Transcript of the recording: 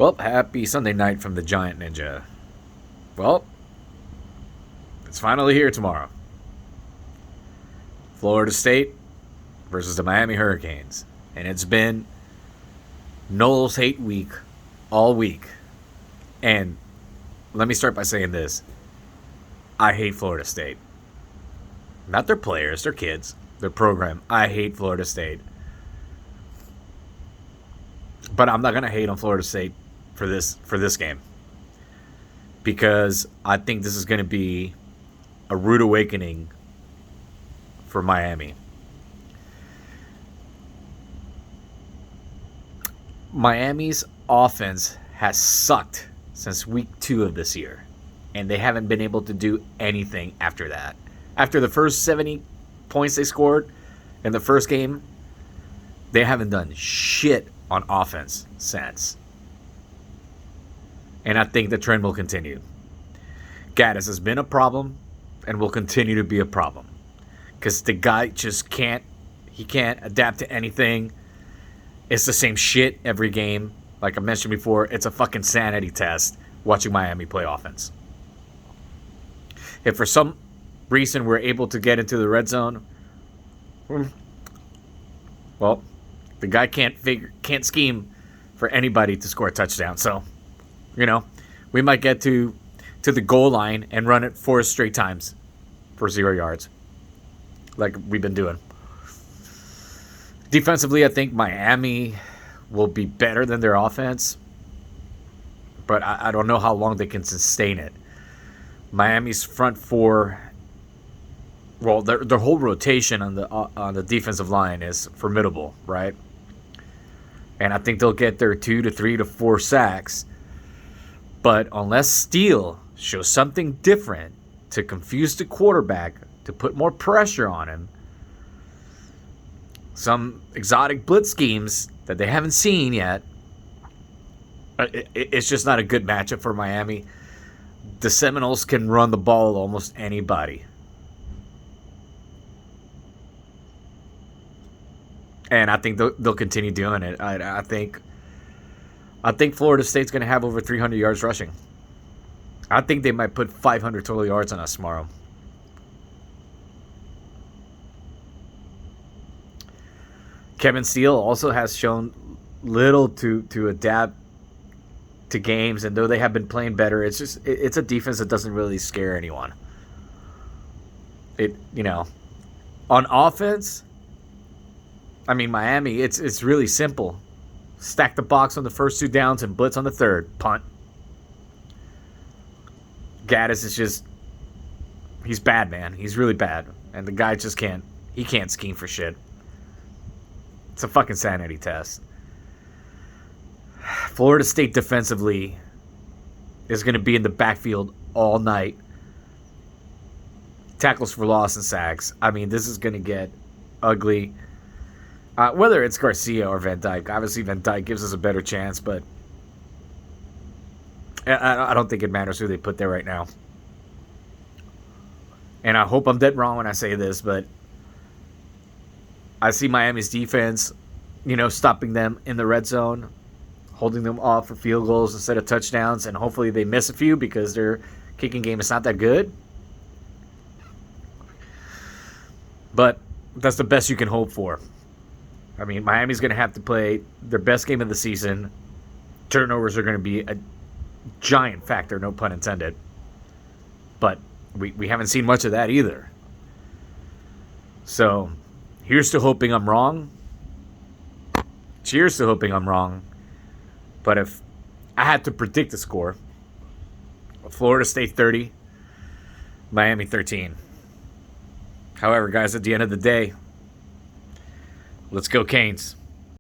Well, happy Sunday night from the Giant Ninja. Well, it's finally here tomorrow. Florida State versus the Miami Hurricanes. And it's been Noel's hate week all week. And let me start by saying this. I hate Florida State. Not their players, their kids, their program. I hate Florida State. But I'm not going to hate on Florida State for this game. Because I think this is going to be a rude awakening for Miami. Miami's offense has sucked since week 2 of this year. And they haven't been able to do anything after that. After the first 70 points they scored in the first game, they haven't done shit on offense since. And I think the trend will continue. Gaddis has been a problem and will continue to be a problem. Because the guy just can't adapt to anything. It's the same shit every game. Like I mentioned before, it's a fucking sanity test watching Miami play offense. If for some reason we're able to get into the red zone, well, the guy can't scheme for anybody to score a touchdown. So, we might get to the goal line and run it 4 straight times for 0 yards, like we've been doing. Defensively, I think Miami will be better than their offense, but I don't know how long they can sustain it. Miami's front four, well, their whole rotation on the defensive line is formidable, right? And I think they'll get their 2 to 3 to 4 sacks. But unless Steele shows something different to confuse the quarterback, to put more pressure on him, some exotic blitz schemes that they haven't seen yet, it's just not a good matchup for Miami. The Seminoles can run the ball almost anybody. And I think they'll continue doing it. I think Florida State's going to have over 300 yards rushing. I think they might put 500 total yards on us tomorrow. Kevin Steele also has shown little to adapt to games, and though they have been playing better, it's a defense that doesn't really scare anyone. On offense, I mean, Miami, it's really simple. Stack the box on the first 2 downs and blitz on the third. Punt. Gaddis is just, he's bad, man. He's really bad. And the guy just can't scheme for shit. It's a fucking sanity test. Florida State defensively is going to be in the backfield all night. Tackles for loss and sacks. I mean, this is going to get ugly. Whether it's Garcia or Van Dyke. Obviously, Van Dyke gives us a better chance, but I don't think it matters who they put there right now. And I hope I'm dead wrong when I say this, but I see Miami's defense, stopping them in the red zone, holding them off for field goals instead of touchdowns, and hopefully they miss a few because their kicking game is not that good. But that's the best you can hope for. I mean, Miami's going to have to play their best game of the season. Turnovers are going to be a giant factor, no pun intended. But we haven't seen much of that either. So, here's to hoping I'm wrong. Cheers to hoping I'm wrong. But if I had to predict the score, Florida State 30, Miami 13. However, guys, at the end of the day, let's go Canes.